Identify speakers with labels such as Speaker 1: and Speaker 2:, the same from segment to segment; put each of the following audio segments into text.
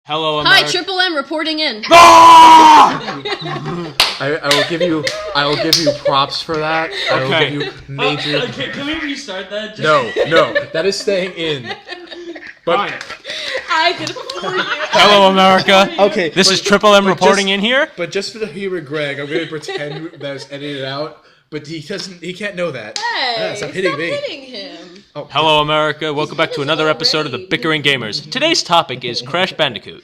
Speaker 1: Hello, America.
Speaker 2: Hi, Triple M reporting in.
Speaker 3: I will give you props for that. I will give you major.
Speaker 4: Can we restart that?
Speaker 3: No, that is staying in. But
Speaker 2: I did it before you.
Speaker 1: Hello, America.
Speaker 3: okay,
Speaker 1: This is Triple M reporting in here.
Speaker 3: But just for the humor, Greg, I'm gonna pretend that it's edited out. But he can't know that.
Speaker 2: Hey,
Speaker 3: stop hitting me.
Speaker 2: hitting him.
Speaker 3: Oh,
Speaker 1: Hello, America. Welcome back to another episode of the Bickering Gamers. Today's topic is Crash Bandicoot.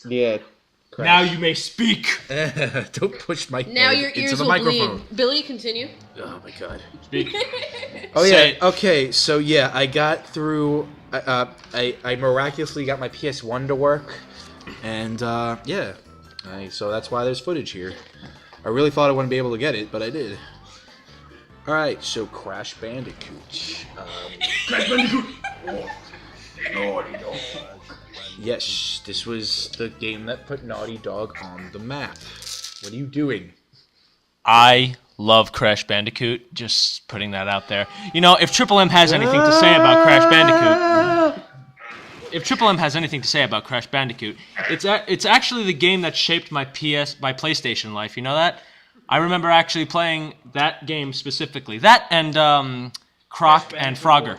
Speaker 3: yeah.
Speaker 1: Now you may speak.
Speaker 3: Don't push my
Speaker 2: Now
Speaker 3: head
Speaker 2: your
Speaker 3: into
Speaker 2: ears
Speaker 3: the
Speaker 2: will
Speaker 3: microphone.
Speaker 2: bleed. Billy, continue.
Speaker 3: Oh my god.
Speaker 1: Speak.
Speaker 3: Oh
Speaker 1: Say
Speaker 3: yeah.
Speaker 1: it.
Speaker 3: Okay. So yeah, I got through. I miraculously got my PS1 to work, and yeah. So that's why there's footage here. I really thought I wouldn't be able to get it, but I did. All right. So Crash Bandicoot.
Speaker 4: Crash Bandicoot.
Speaker 3: Yes, this was the game that put Naughty Dog on the map. What are you doing?
Speaker 1: I love Crash Bandicoot. Just putting that out there. You know, if Triple M has anything to say about Crash Bandicoot, it's actually the game that shaped my PlayStation life. You know that? I remember actually playing that game specifically. That and Croc and Frogger.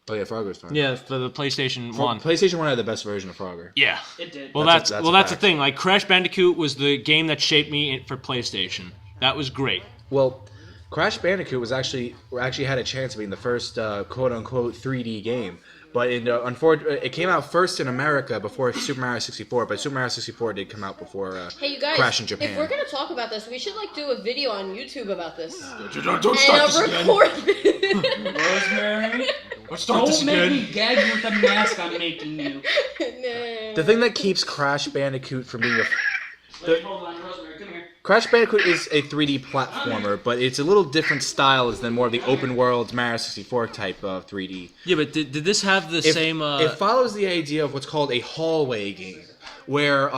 Speaker 3: Oh yeah, Frogger's fun.
Speaker 1: Yeah, for the PlayStation 1.
Speaker 3: PlayStation 1 had the best version of Frogger.
Speaker 1: Yeah.
Speaker 4: It did.
Speaker 1: Well,
Speaker 3: That's
Speaker 1: that's
Speaker 3: a
Speaker 1: the
Speaker 3: fact.
Speaker 1: thing. Like, Crash Bandicoot was the game that shaped me for PlayStation. That was great.
Speaker 3: Well, Crash Bandicoot was actually had a chance of being the first quote unquote 3D game, but it came out first in America before Super Mario 64. But Super Mario 64 did come out before
Speaker 2: Hey, you guys.
Speaker 3: Crash in Japan.
Speaker 2: If we're gonna talk about this, we should do a video on YouTube about this.
Speaker 4: Don't start this again.
Speaker 2: Record this.
Speaker 4: Rosemary,
Speaker 1: start this
Speaker 4: don't make
Speaker 1: again.
Speaker 4: me gag you with the mask I'm making you.
Speaker 3: The thing that keeps Crash Bandicoot from being
Speaker 4: Hold on, Rosemary, come here.
Speaker 3: Crash Bandicoot is a 3D platformer, but it's a little different style than more of the open world Mario 64 type of 3D.
Speaker 1: Yeah, but did this have the same...
Speaker 3: It follows the idea of what's called a hallway game, where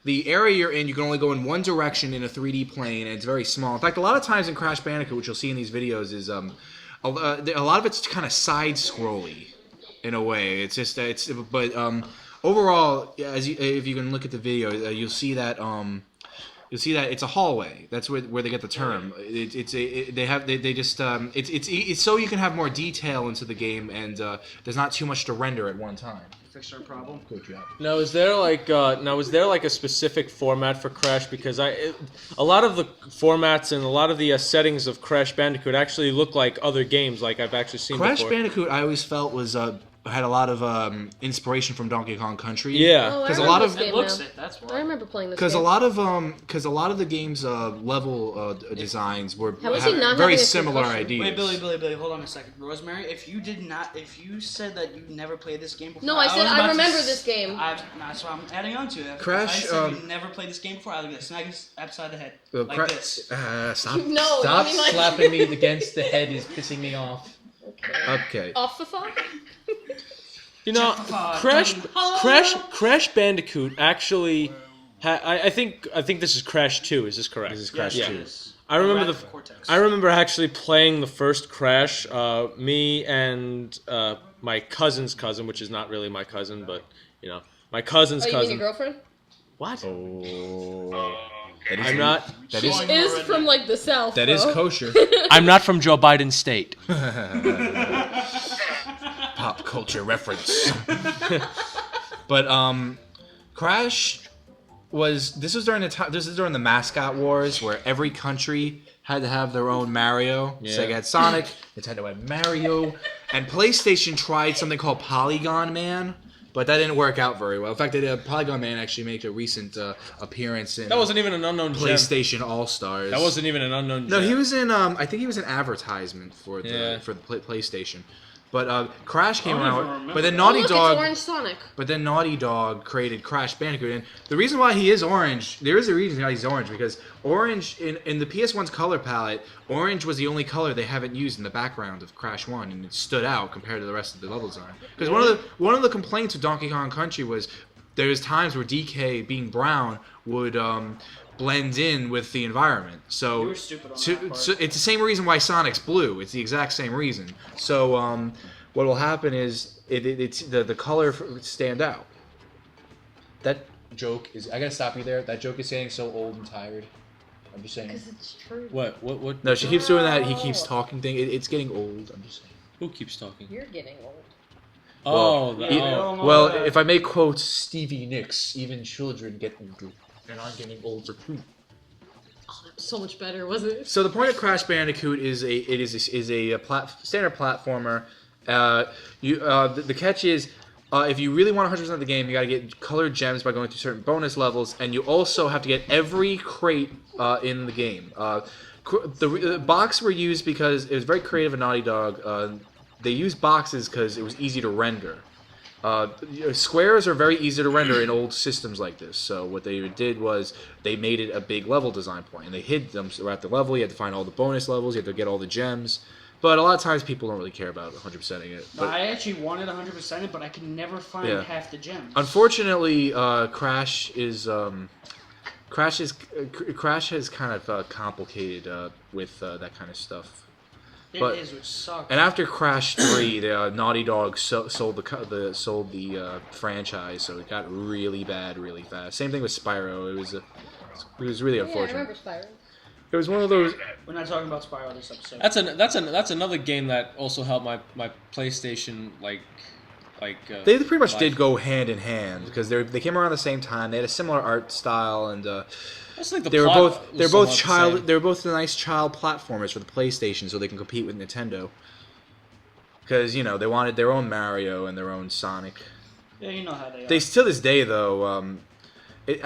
Speaker 3: the area you're in, you can only go in one direction in a 3D plane, and it's very small. In fact, a lot of times in Crash Bandicoot, what you'll see in these videos is a lot of it's kind of side-scrolly in a way. It's just overall, if you can look at the video, you'll see that it's a hallway. That's where they get the term. It's so you can have more detail into the game, and there's not too much to render at one time.
Speaker 4: Fix our problem.
Speaker 3: Good job.
Speaker 1: Now, is there like a specific format for Crash? Because a lot of the formats and a lot of the settings of Crash Bandicoot actually look like other games, like I've actually seen
Speaker 3: Crash
Speaker 1: before.
Speaker 3: Bandicoot, I always felt was had a lot of inspiration from Donkey Kong Country.
Speaker 1: Yeah.
Speaker 2: Oh, I
Speaker 3: 'Cause a
Speaker 2: remember
Speaker 3: lot
Speaker 2: this
Speaker 3: of-
Speaker 2: game
Speaker 4: It looks
Speaker 2: now.
Speaker 4: it, that's
Speaker 2: I
Speaker 4: why.
Speaker 2: remember playing this
Speaker 3: Because
Speaker 2: game.
Speaker 3: a lot of the game's level designs were
Speaker 2: How is he not
Speaker 3: very
Speaker 2: having a
Speaker 3: similar
Speaker 2: concussion?
Speaker 3: ideas.
Speaker 4: Wait, Billy, hold on a second. Rosemary, if you said that you never played this game before...
Speaker 2: No, I said
Speaker 4: was
Speaker 2: I
Speaker 4: about to
Speaker 2: remember
Speaker 4: s-
Speaker 2: this game.
Speaker 4: That's what I'm adding on to it.
Speaker 3: Crash,
Speaker 4: If I said you never played this game before, I was going to smack you upside the head. Like this.
Speaker 3: Stop!
Speaker 2: No,
Speaker 3: Stop
Speaker 2: I mean, like-
Speaker 3: slapping me against the head is pissing me off. Okay.
Speaker 2: Off the phone?
Speaker 1: You know, Crash Bandicoot actually. I think this is Crash 2. Is this correct?
Speaker 3: This is Crash
Speaker 1: Yeah.
Speaker 3: 2.
Speaker 1: I remember
Speaker 4: Cortex.
Speaker 1: I remember actually playing the first Crash. Me and my cousin's cousin, which is not really my cousin, but you know, my cousin's
Speaker 2: Oh, you mean
Speaker 1: cousin.
Speaker 2: your girlfriend?
Speaker 1: What?
Speaker 3: Oh. That is
Speaker 1: I'm not.
Speaker 3: That
Speaker 2: She
Speaker 3: is
Speaker 2: is from the south.
Speaker 3: that is
Speaker 2: bro.
Speaker 3: kosher.
Speaker 1: I'm not from Joe Biden's state.
Speaker 3: Pop culture reference. But Crash this is during the mascot wars where every country had to have their own Mario.
Speaker 1: Yeah.
Speaker 3: Sega had Sonic, Nintendo had Mario, and PlayStation tried something called Polygon Man, but that didn't work out very well. In fact, Polygon Man actually made a recent appearance in
Speaker 1: That wasn't even an unknown gem.
Speaker 3: PlayStation All Stars.
Speaker 1: That wasn't even an unknown
Speaker 3: No,
Speaker 1: gem.
Speaker 3: he was in. I think he was an advertisement for the PlayStation. But Crash came
Speaker 4: I don't even
Speaker 3: out.
Speaker 4: remember
Speaker 3: But then
Speaker 4: that.
Speaker 3: Naughty
Speaker 2: Look,
Speaker 3: Dog.
Speaker 2: it's Orange Sonic.
Speaker 3: But then Naughty Dog created Crash Bandicoot, and the reason why he is orange, there is a reason why he's orange, because orange in the PS1's color palette, orange was the only color they haven't used in the background of Crash 1, and it stood out compared to the rest of the level design. Because one of the complaints of Donkey Kong Country was there's times where DK being brown would blend in with the environment. So,
Speaker 4: You were stupid on that part.
Speaker 3: so it's the same reason why Sonic's blue. It's the exact same reason. So what will happen is the color stand out. That joke is. I gotta stop you there. That joke is getting so old and tired. I'm just saying.
Speaker 2: Because it's true.
Speaker 1: What?
Speaker 3: No, she keeps doing that. He keeps talking thing. It's getting old. I'm just saying.
Speaker 1: Who keeps talking?
Speaker 2: You're getting old.
Speaker 3: Well, if I may quote Stevie Nicks, even children get older, and I'm getting older too.
Speaker 2: Oh, that was so much better, wasn't it?
Speaker 3: So the point of Crash Bandicoot is a standard platformer. The catch is, if you really want 100% of the game, you got to get colored gems by going through certain bonus levels, and you also have to get every crate in the game. The box were used because it was very creative and Naughty Dog. They used boxes because it was easy to render. Squares are very easy to render in old systems like this. So what they did was they made it a big level design point, and they hid them throughout the level. You had to find all the bonus levels. You had to get all the gems. But a lot of times people don't really care about 100%ing it. But,
Speaker 4: I actually wanted 100% it, but I could never find half the gems.
Speaker 3: Unfortunately, Crash has kind of complicated with that kind of stuff.
Speaker 4: It is, which sucks.
Speaker 3: And after Crash 3, the Naughty Dog sold the franchise, so it got really bad really fast. Same thing with Spyro. It was really unfortunate.
Speaker 2: Yeah, I remember Spyro.
Speaker 3: It was one of those.
Speaker 4: We're not talking about Spyro this episode.
Speaker 1: That's another game that also helped my PlayStation
Speaker 3: They pretty much did go hand in hand because they came around the same time. They had a similar art style and. They were both the nice child platformers for the PlayStation, so they can compete with Nintendo. Because they wanted their own Mario and their own Sonic.
Speaker 4: Yeah, you know how they are.
Speaker 3: To this day, though, when it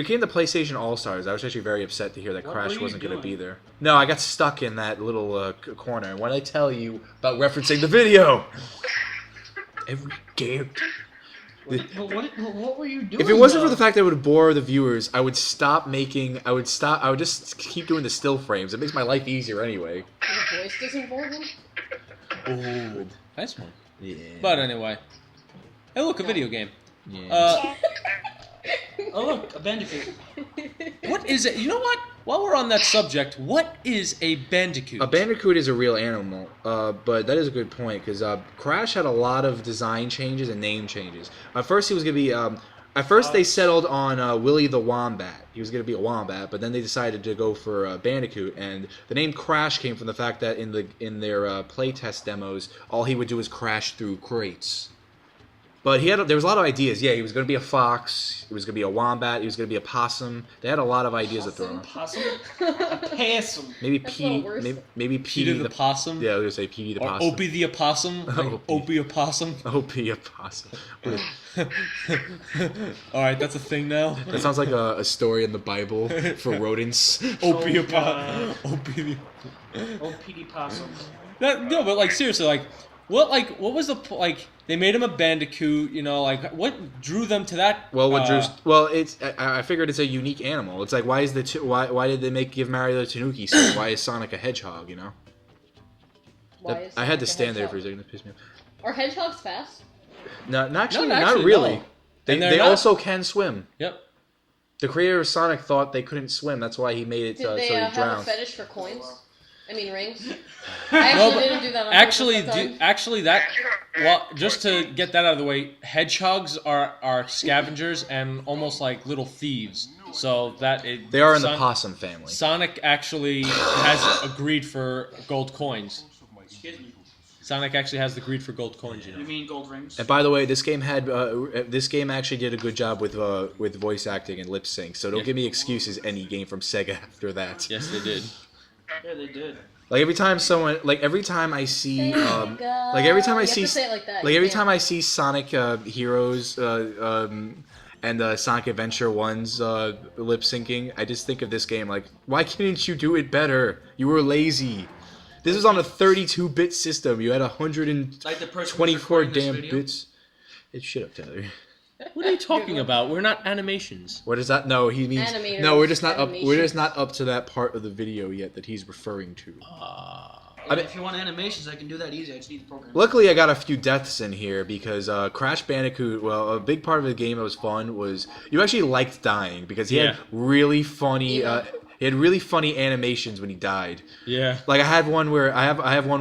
Speaker 3: came to PlayStation All Stars, I was actually very upset to hear that Crash wasn't going to be there. No, I got stuck in that little corner. And when I tell you about referencing the video, every game.
Speaker 4: What were you doing?
Speaker 3: If it wasn't for the fact that it would bore the viewers, I would stop making. I would just keep doing the still frames. It makes my life easier anyway.
Speaker 2: Your voice doesn't bore him?
Speaker 1: Oh, nice one.
Speaker 3: Yeah.
Speaker 1: But anyway, hey, look, a video game.
Speaker 3: Yeah.
Speaker 4: Oh look, a Bandicoot.
Speaker 1: What is it? You know what? While we're on that subject, what is a Bandicoot?
Speaker 3: A Bandicoot is a real animal, but that is a good point because Crash had a lot of design changes and name changes. At first, he was going to be. At first, they settled on Willy the Wombat. He was going to be a wombat, but then they decided to go for Bandicoot, and the name Crash came from the fact that in their playtest demos, all he would do is crash through crates. But there was a lot of ideas. Yeah, he was going to be a fox. He was going to be a wombat. He was going to be a possum. They had a lot of ideas to throw in.
Speaker 4: Possum? A possum.
Speaker 3: Maybe
Speaker 1: Peter
Speaker 3: Petey
Speaker 1: the Possum?
Speaker 3: Yeah, I was going to say Petey the
Speaker 1: Or
Speaker 3: Possum.
Speaker 1: Opie the Opossum? Like Opie Opossum?
Speaker 3: Opie a Possum.
Speaker 1: Alright, that's a thing now?
Speaker 3: That sounds like a story in the Bible for rodents.
Speaker 1: Opie
Speaker 4: Oh,
Speaker 1: Opossum. Opie the...
Speaker 4: Oh, PD Possum.
Speaker 1: No, but seriously, what was the they made him a Bandicoot, what drew them to that?
Speaker 3: I figured it's a unique animal. It's like why did they give Mario the Tanuki suit? Why is Sonic a hedgehog? I had to stand there for a second. It pissed me off.
Speaker 2: Are hedgehogs fast?
Speaker 3: No, not
Speaker 1: actually,
Speaker 3: really.
Speaker 1: no.
Speaker 3: They also can swim.
Speaker 1: Yep.
Speaker 3: The creator of Sonic thought they couldn't swim. That's why he made it
Speaker 2: Did
Speaker 3: so
Speaker 2: they
Speaker 3: he
Speaker 2: have a
Speaker 3: drowned.
Speaker 2: fetish for coins? I mean rings? I didn't do that on
Speaker 1: Just to get that out of the way, hedgehogs are scavengers and almost like little thieves. So
Speaker 3: they are in the possum family.
Speaker 1: Sonic actually has a greed for gold coins.
Speaker 4: Excuse me.
Speaker 1: Sonic actually has the greed for gold coins,
Speaker 4: You mean gold rings?
Speaker 3: And by the way, this game actually did a good job with voice acting and lip sync. So don't give me excuses. Any game from Sega after that.
Speaker 1: Yes, they did.
Speaker 4: Yeah, they did.
Speaker 3: Every time I see Sonic Heroes and Sonic Adventure 1's lip syncing, I just think of this game why couldn't you do it better? You were lazy. This was on a 32-bit system. You had 124 damn bits. Shut up, Tyler.
Speaker 1: What are you talking about? We're not animations.
Speaker 3: What is that? No, he means
Speaker 2: Animators,
Speaker 3: no. We're just not up.
Speaker 2: animations.
Speaker 3: We're just not up to that part of the video yet that he's referring to.
Speaker 4: If you want animations, I can do that easy. I just need the program.
Speaker 3: Luckily, I got a few deaths in here because Crash Bandicoot. Well, a big part of the game that was fun was you actually liked dying because he had really funny. He had really funny animations when he died.
Speaker 1: Yeah.
Speaker 3: I have one where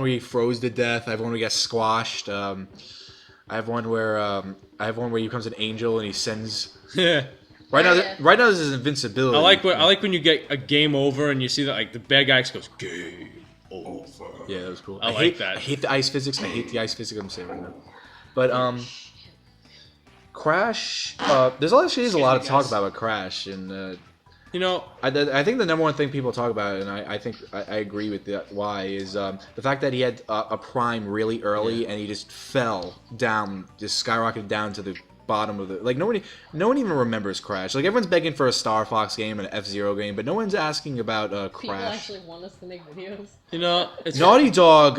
Speaker 3: he froze to death. I have one where he got squashed. I have one where he becomes an angel and he sends.
Speaker 1: Yeah.
Speaker 3: Right now,
Speaker 2: Yeah.
Speaker 3: right now this is invincibility.
Speaker 1: I like when you get a game over and you see that like the bad guy just goes game over.
Speaker 3: Yeah, that was cool.
Speaker 1: I like
Speaker 3: hate,
Speaker 1: that.
Speaker 3: I hate the ice physics. And I hate the ice physics. I'm saying right now. But Crash. There's actually a lot to talk about with Crash, and
Speaker 1: You know,
Speaker 3: I think the number one thing people talk about, and I think I agree with that. Why is the fact that he had a prime really early, and he just fell down, just skyrocketed down to the bottom of the no one even remembers Crash. Like everyone's begging for a Star Fox game and an F-Zero game, but no one's asking about
Speaker 2: People
Speaker 3: Crash.
Speaker 2: actually want us to make videos.
Speaker 1: you know, it's
Speaker 3: Naughty Dog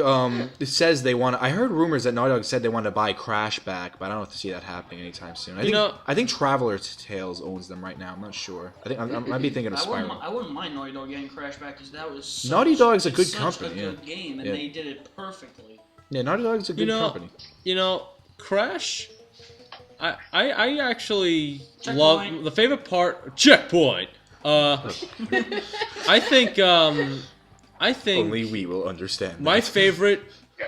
Speaker 3: says they want. I heard rumors that Naughty Dog said they want to buy Crash back, but I don't see that happening anytime soon. I think Traveler's Tales owns them right now. I'm not sure. I think I might be thinking of Spyro.
Speaker 4: I wouldn't mind Naughty Dog getting Crash back because that was such,
Speaker 3: Naughty Dog's a
Speaker 4: it's
Speaker 3: good
Speaker 4: such
Speaker 3: company,
Speaker 4: a good game, and
Speaker 3: Yeah.
Speaker 4: they did it perfectly.
Speaker 3: Yeah, Naughty Dog's a good company.
Speaker 1: You know, Crash. I actually
Speaker 4: Checkpoint.
Speaker 1: love the favorite part. Checkpoint. I think
Speaker 3: Only we will understand.
Speaker 1: my
Speaker 3: that.
Speaker 1: favorite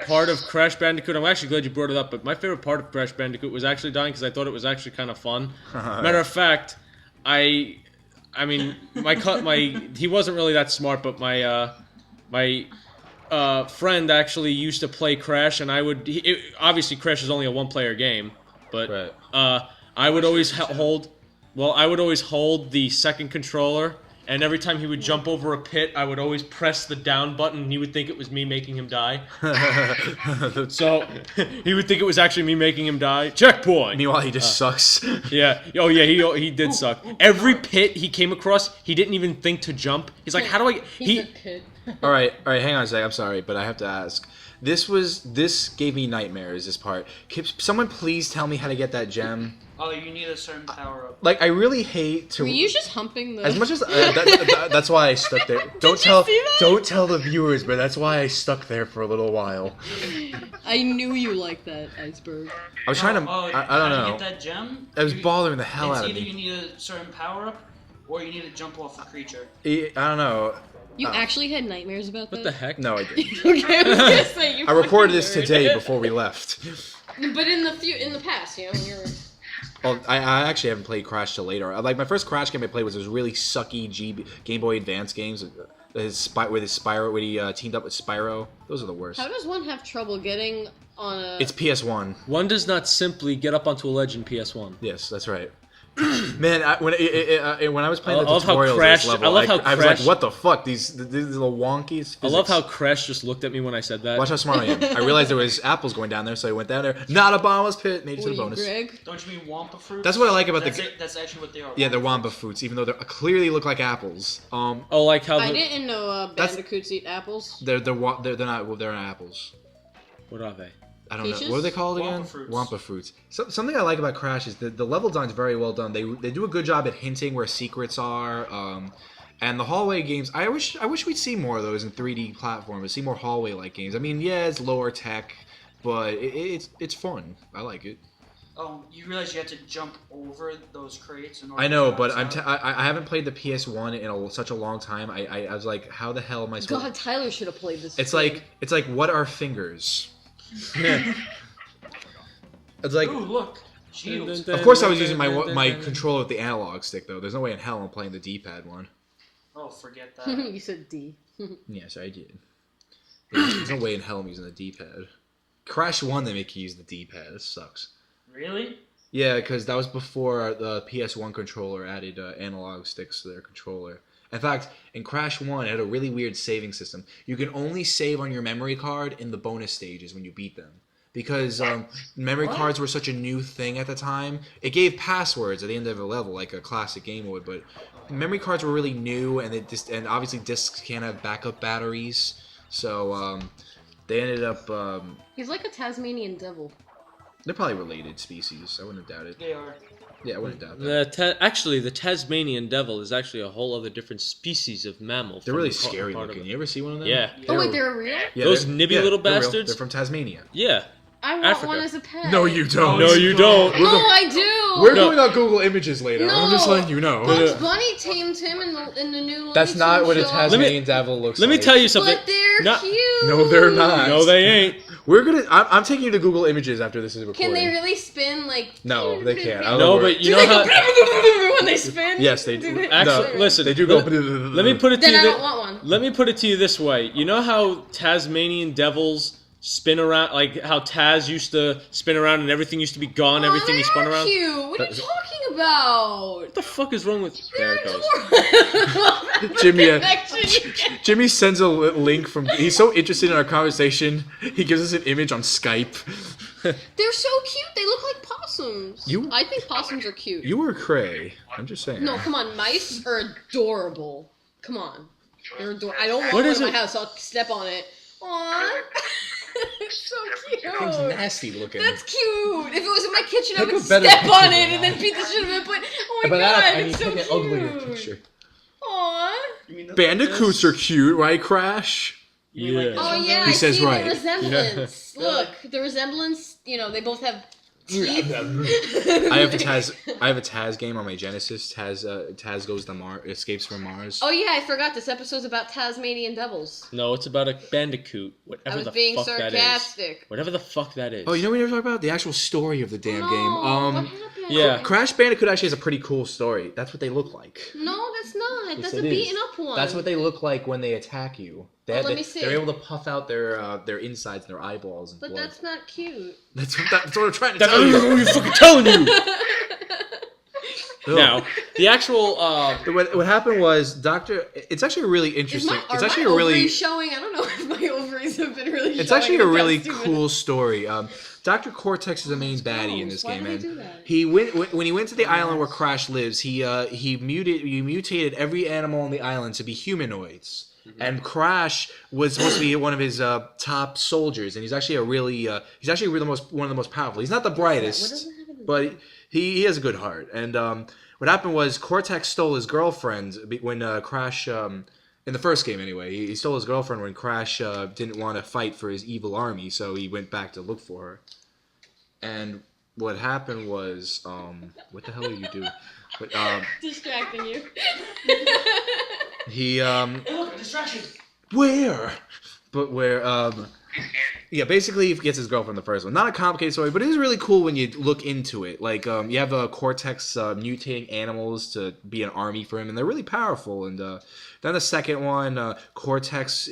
Speaker 1: part of Crash Bandicoot. I'm actually glad you brought it up, but my favorite part of Crash Bandicoot was actually dying because I thought it was actually kind of fun. Matter of fact, I mean, he wasn't really that smart, but my friend actually used to play Crash, and obviously Crash is only a one-player game, but
Speaker 3: Right.
Speaker 1: I would always hold the second controller, and every time he would jump over a pit, I would always press the down button, and he would think it was me making him die. So he would think it was actually me making him die. Checkpoint.
Speaker 3: Meanwhile, he just sucks.
Speaker 1: Yeah. Oh, yeah. He did suck. Every pit he came across, he didn't even think to jump. He's like, "How do I?"
Speaker 2: He's a kid.
Speaker 3: All right. Hang on a sec. I'm sorry, but I have to ask. This gave me nightmares. This part. Can someone please tell me how to get that gem?
Speaker 4: Oh, you need a certain power up.
Speaker 3: Like, I really hate to.
Speaker 2: Were you just humping the?
Speaker 3: As much as that's why I stuck there. Don't
Speaker 2: you see that?
Speaker 3: Don't tell the viewers, but that's why I stuck there for a little while.
Speaker 2: I knew you liked that iceberg.
Speaker 3: I was trying to. I don't
Speaker 4: how
Speaker 3: know.
Speaker 4: to get that gem?
Speaker 3: It was bothering the hell
Speaker 4: It's
Speaker 3: out of
Speaker 4: either
Speaker 3: me.
Speaker 4: you need a certain power up, or you need to jump off a creature.
Speaker 3: I don't know.
Speaker 2: You actually had nightmares about that?
Speaker 1: What the heck?
Speaker 3: No, I didn't.
Speaker 2: Okay, I was gonna say you.
Speaker 3: I recorded
Speaker 2: fucking
Speaker 3: this
Speaker 2: nerd.
Speaker 3: today before we left.
Speaker 2: But in the past, you know, when you're.
Speaker 3: Well, I actually haven't played Crash till later. Like my first Crash game I played was those really sucky Game Boy Advance games. Where he teamed up with Spyro. Those are the worst.
Speaker 2: How does one have trouble getting on a?
Speaker 3: It's PS1.
Speaker 1: One does not simply get up onto a ledge in PS1.
Speaker 3: Yes, that's right. Man, when I was playing
Speaker 1: I
Speaker 3: the
Speaker 1: love how
Speaker 3: tutorials of
Speaker 1: Crash-
Speaker 3: this level,
Speaker 1: I love how
Speaker 3: I was like,
Speaker 1: Crash-
Speaker 3: what the fuck? These little wonkies.
Speaker 1: I love how Crash just looked at me when I said that.
Speaker 3: Watch how smart I am. I realized there was apples going down there, so I went down there. Not a bottomless pit. Made it to
Speaker 2: What
Speaker 3: the
Speaker 2: are you,
Speaker 3: bonus.
Speaker 2: Greg?
Speaker 4: Don't you mean Wampa fruits?
Speaker 3: That's what I like about
Speaker 4: That's actually what they are.
Speaker 3: Yeah, they're Wamba fruits, even though they clearly look like apples.
Speaker 1: Oh, like how
Speaker 2: I
Speaker 1: the,
Speaker 2: didn't know bandicoots eat apples.
Speaker 3: They're not apples.
Speaker 1: what are they?
Speaker 3: I don't know.
Speaker 2: Peaches?
Speaker 3: What are they called again?
Speaker 4: Wampa fruits.
Speaker 3: Wampa fruits. Something I like about Crash is the level design's very well done. They do a good job at hinting where secrets are. And the hallway games, I wish we'd see more of those in 3D platforms. See more hallway-like games. I mean, yeah, it's lower tech, but it's fun. I like it.
Speaker 4: Oh, you realize you have to jump over those crates in order
Speaker 3: I know,
Speaker 4: to
Speaker 3: but
Speaker 4: bounce out?
Speaker 3: I haven't played the PS1 in such a long time. I was like, how the hell am I supposed?
Speaker 2: God, Tyler should have played this.
Speaker 3: It's
Speaker 2: game.
Speaker 3: like what are fingers? It's like,
Speaker 4: Ooh, look. Shields.
Speaker 3: of course I was using my controller with the analog stick though. There's no way in hell I'm playing the D-pad one.
Speaker 4: Oh, forget that.
Speaker 2: you said D.
Speaker 3: Yes, I did. There's no way in hell I'm using the D-pad. Crash 1 they make you use the D-pad. This sucks.
Speaker 4: Really?
Speaker 3: Yeah, because that was before the PS1 controller added analog sticks to their controller. In fact, in Crash 1, it had a really weird saving system. You can only save on your memory card in the bonus stages when you beat them. Because memory cards were such a new thing at the time. It gave passwords at the end of a level, like a classic game would, but memory cards were really new, and and obviously discs can't have backup batteries. So they ended up...
Speaker 2: He's like a Tasmanian devil.
Speaker 3: they're probably related species. I wouldn't doubt it.
Speaker 4: They are.
Speaker 3: Yeah, I wouldn't doubt that.
Speaker 1: Actually, the Tasmanian devil is actually a whole other different species of mammal.
Speaker 3: They're
Speaker 1: from
Speaker 3: really
Speaker 1: the
Speaker 3: scary
Speaker 1: part of
Speaker 3: looking.
Speaker 1: it.
Speaker 3: You ever see one of them?
Speaker 1: Yeah.
Speaker 2: Oh wait, they're real?
Speaker 3: Yeah,
Speaker 1: Those
Speaker 3: they're-
Speaker 1: nibby little
Speaker 3: they're real.
Speaker 1: bastards?
Speaker 3: They're from Tasmania.
Speaker 1: Yeah.
Speaker 2: I want
Speaker 1: Africa.
Speaker 2: one as a pet.
Speaker 3: No, you don't.
Speaker 1: No, you don't.
Speaker 2: No, I do.
Speaker 3: We're
Speaker 1: No.
Speaker 3: going on Google Images later. I'm just
Speaker 2: No.
Speaker 3: letting you know.
Speaker 2: Bugs Bunny tamed him in the new.
Speaker 3: That's
Speaker 2: Looney
Speaker 3: not what a
Speaker 2: Tunes show.
Speaker 3: Tasmanian devil looks
Speaker 1: Let
Speaker 3: like.
Speaker 1: me tell you something.
Speaker 2: But they're
Speaker 1: No-
Speaker 2: cute.
Speaker 3: No, they're not.
Speaker 1: No, they ain't.
Speaker 3: I'm taking you to Google Images after this is recorded.
Speaker 2: Can they really spin like?
Speaker 3: No, they can't.
Speaker 1: No, but you
Speaker 2: Do
Speaker 1: know
Speaker 2: they
Speaker 1: how.
Speaker 2: go when they spin?
Speaker 3: Yes, they do.
Speaker 1: Actually,
Speaker 3: No,
Speaker 1: listen.
Speaker 3: they do go.
Speaker 1: Let me put it to
Speaker 2: Then
Speaker 1: you.
Speaker 2: I don't want one.
Speaker 1: Let me put it to you this way. You know how Tasmanian devils spin around, like how Taz used to spin around and everything used to be gone, everything he spun around?
Speaker 2: Cute. What are you talking about?
Speaker 1: What the fuck is wrong with... There it goes.
Speaker 3: Jimmy sends a link from. He's so interested in our conversation. He gives us an image on Skype.
Speaker 2: They're so cute. They look like possums. I think possums are cute.
Speaker 3: You were cray. I'm just saying.
Speaker 2: No, come on. Mice are adorable. Come on. They're adorable. I don't want
Speaker 1: What
Speaker 2: one
Speaker 1: is
Speaker 2: in my
Speaker 1: it?
Speaker 2: house. I'll step on it. Aww. So cute.
Speaker 3: It's nasty looking.
Speaker 2: That's cute. If it was in my kitchen, I
Speaker 3: Take
Speaker 2: would
Speaker 3: a better
Speaker 2: step
Speaker 3: picture
Speaker 2: on
Speaker 3: than
Speaker 2: it and then
Speaker 3: that.
Speaker 2: beat the shit out of it. But oh my
Speaker 3: By
Speaker 2: god,
Speaker 3: that, I mean
Speaker 2: it's so
Speaker 3: take an uglier picture.
Speaker 2: cute. Aww.
Speaker 4: You mean
Speaker 3: Bandicoots are cute, right, Crash?
Speaker 4: You mean like
Speaker 1: Yeah.
Speaker 2: Oh yeah,
Speaker 3: He
Speaker 2: I
Speaker 3: says
Speaker 2: see
Speaker 3: right.
Speaker 2: the resemblance. Look, the resemblance. You know, they both have teeth.
Speaker 3: I have a Taz game on my Genesis. Taz goes to Mars, escapes from Mars.
Speaker 2: Oh yeah, I forgot. This episode's about Tasmanian devils.
Speaker 1: No, it's about a bandicoot.
Speaker 2: I
Speaker 1: Whatever
Speaker 2: was
Speaker 1: the
Speaker 2: being
Speaker 1: fuck that is.
Speaker 2: sarcastic.
Speaker 1: Whatever the fuck that is.
Speaker 3: Oh, you know what we never talked about? The actual story of the damn
Speaker 2: No,
Speaker 3: game.
Speaker 2: what happened?
Speaker 1: yeah.
Speaker 3: Crash Bandicoot actually has a pretty cool story. That's what they look like.
Speaker 2: No, that's not.
Speaker 3: Yes,
Speaker 2: That's
Speaker 3: it
Speaker 2: a
Speaker 3: is.
Speaker 2: beaten up one.
Speaker 3: That's what they look like when they attack you.
Speaker 2: let me see.
Speaker 3: They're able to puff out their insides and their eyeballs and
Speaker 2: But
Speaker 3: blood.
Speaker 2: that's not cute.
Speaker 3: That's what I'm trying to tell you.
Speaker 1: What are you fucking telling you?
Speaker 3: Ugh.
Speaker 1: Now, the actual...
Speaker 3: What happened was It's actually a really interesting. It's actually a really.
Speaker 2: ovaries showing? I don't know if my ovaries have been really.
Speaker 3: It's
Speaker 2: showing
Speaker 3: actually
Speaker 2: in
Speaker 3: a
Speaker 2: the
Speaker 3: really
Speaker 2: past 2
Speaker 3: cool
Speaker 2: minutes.
Speaker 3: story. Dr. Cortex is the main baddie in this
Speaker 2: Why
Speaker 3: game,
Speaker 2: do they
Speaker 3: man.
Speaker 2: do that?
Speaker 3: He went when he went to the island where Crash lives. He mutated every animal on the island to be humanoids. And Crash was supposed to be one of his top soldiers, and he's actually one of the most powerful. He's not the brightest, but he has a good heart. And what happened was Cortex stole his girlfriend when Crash. In the first game, anyway, he stole his girlfriend when Crash didn't want to fight for his evil army, so he went back to look for her. And what happened was, what the hell are you doing? But,
Speaker 2: Distracting you.
Speaker 3: he,
Speaker 4: Look, distraction.
Speaker 3: where? But where, yeah, basically he gets his girlfriend in the first one. Not a complicated story, but it is really cool when you look into it. Like, you have Cortex mutating animals to be an army for him, and they're really powerful. And then the second one, Cortex,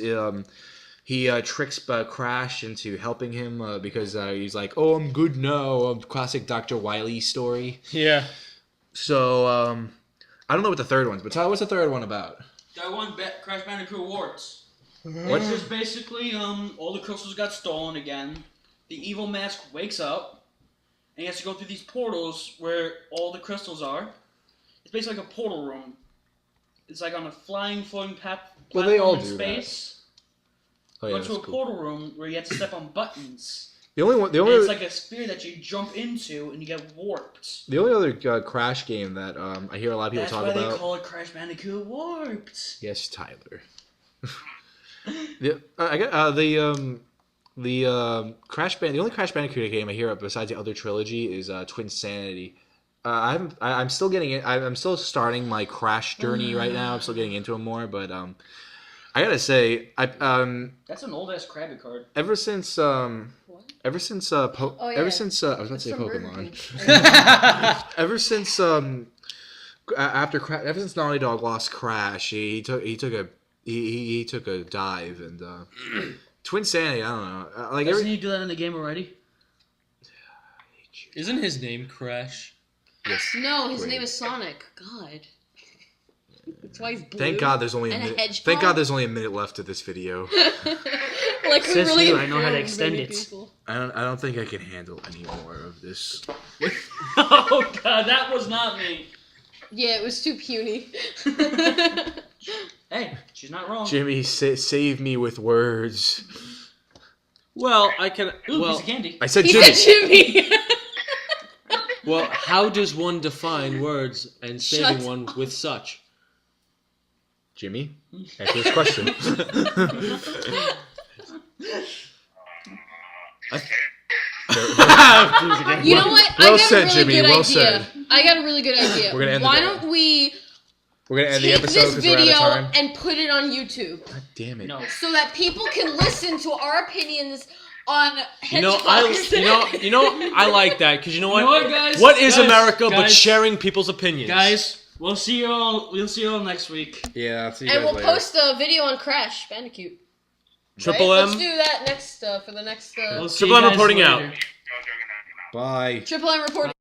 Speaker 3: he tricks Crash into helping him because he's like, oh, I'm good now. Classic Dr. Wily story.
Speaker 1: Yeah.
Speaker 3: So, I don't know what the third one's, but Tyler, what's the third one about?
Speaker 4: That one, Crash Bandicoot Awards.
Speaker 3: What?
Speaker 4: Which is basically, all the crystals got stolen again. The evil mask wakes up, and he has to go through these portals where all the crystals are. It's basically like a portal room. It's like on a floating
Speaker 3: Well, they all
Speaker 4: platform in
Speaker 3: do that.
Speaker 4: space.
Speaker 3: Oh, yeah,
Speaker 4: Go to
Speaker 3: that's
Speaker 4: a
Speaker 3: cool.
Speaker 4: portal room where you have to step on buttons.
Speaker 3: The only one,
Speaker 4: And it's like a sphere that you jump into, and you get warped.
Speaker 3: the only other Crash game that I hear a lot of people
Speaker 4: That's
Speaker 3: talk
Speaker 4: why
Speaker 3: about.
Speaker 4: they call it Crash Bandicoot Warped.
Speaker 3: Yes, Tyler. The only Crash Bandicoot game I hear besides the other trilogy is Twin Sanity. I'm still getting it. I'm still starting my Crash journey right now. I'm still getting into them more, but I gotta say,
Speaker 4: That's an old ass Krabby card.
Speaker 3: ever since I was about to say
Speaker 2: from Burger
Speaker 3: Pokemon. Ever since ever since Naughty Dog lost Crash, he took a dive and Twin Sanity. I don't know. Like
Speaker 4: Doesn't he do that in the game already?
Speaker 1: Isn't his name Crash?
Speaker 3: Yes.
Speaker 2: No, his
Speaker 3: Wait.
Speaker 2: name is Sonic. God. That's why he's blue.
Speaker 3: Thank God there's only a
Speaker 2: And a
Speaker 3: minute.
Speaker 2: hedgehog?
Speaker 3: Thank God there's only a minute left of this video.
Speaker 2: Like, we
Speaker 5: Says
Speaker 2: really
Speaker 5: you, I know how to
Speaker 2: informed
Speaker 5: extend
Speaker 2: many
Speaker 5: it.
Speaker 2: people.
Speaker 3: I don't think I can handle any more of this.
Speaker 4: Oh god, that was not me.
Speaker 2: Yeah, it was too puny.
Speaker 4: Hey, she's not wrong.
Speaker 3: Jimmy, save me with words.
Speaker 1: Well, I can...
Speaker 4: Ooh,
Speaker 1: well,
Speaker 4: piece of candy.
Speaker 3: I said
Speaker 2: He
Speaker 3: Jimmy.
Speaker 2: said Jimmy.
Speaker 1: well, how does one define words and saving
Speaker 2: Shut
Speaker 1: one with such?
Speaker 3: Jimmy, answer this question.
Speaker 2: You know what?
Speaker 3: Well
Speaker 2: I got
Speaker 3: said,
Speaker 2: a really
Speaker 3: Jimmy,
Speaker 2: good
Speaker 3: well
Speaker 2: idea.
Speaker 3: said.
Speaker 2: I got a really good idea.
Speaker 3: We're gonna end the
Speaker 2: Why
Speaker 3: day.
Speaker 2: don't we
Speaker 3: We're gonna end the
Speaker 2: take
Speaker 3: episode
Speaker 2: this
Speaker 3: because we're out
Speaker 2: video
Speaker 3: of time.
Speaker 2: and put it on YouTube
Speaker 3: God damn it.
Speaker 4: No.
Speaker 2: so that people can listen to our opinions on
Speaker 1: You know,
Speaker 2: Hedgehog.
Speaker 1: I like that because you know what?
Speaker 4: You know what, guys?
Speaker 1: What is
Speaker 4: Guys,
Speaker 1: America but
Speaker 4: guys.
Speaker 1: sharing people's opinions?
Speaker 4: Guys, we'll see you all. We'll see you all next week.
Speaker 3: Yeah, I'll see you
Speaker 2: And
Speaker 3: guys
Speaker 2: we'll
Speaker 3: later.
Speaker 2: post a video on Crash Bandicoot.
Speaker 1: Triple
Speaker 2: Right?
Speaker 1: M.
Speaker 2: Let's do that next for the next.
Speaker 4: We'll see
Speaker 1: Triple
Speaker 4: you
Speaker 1: M
Speaker 4: guys
Speaker 1: reporting
Speaker 4: later.
Speaker 1: out.
Speaker 3: Bye.
Speaker 2: Triple M reporting.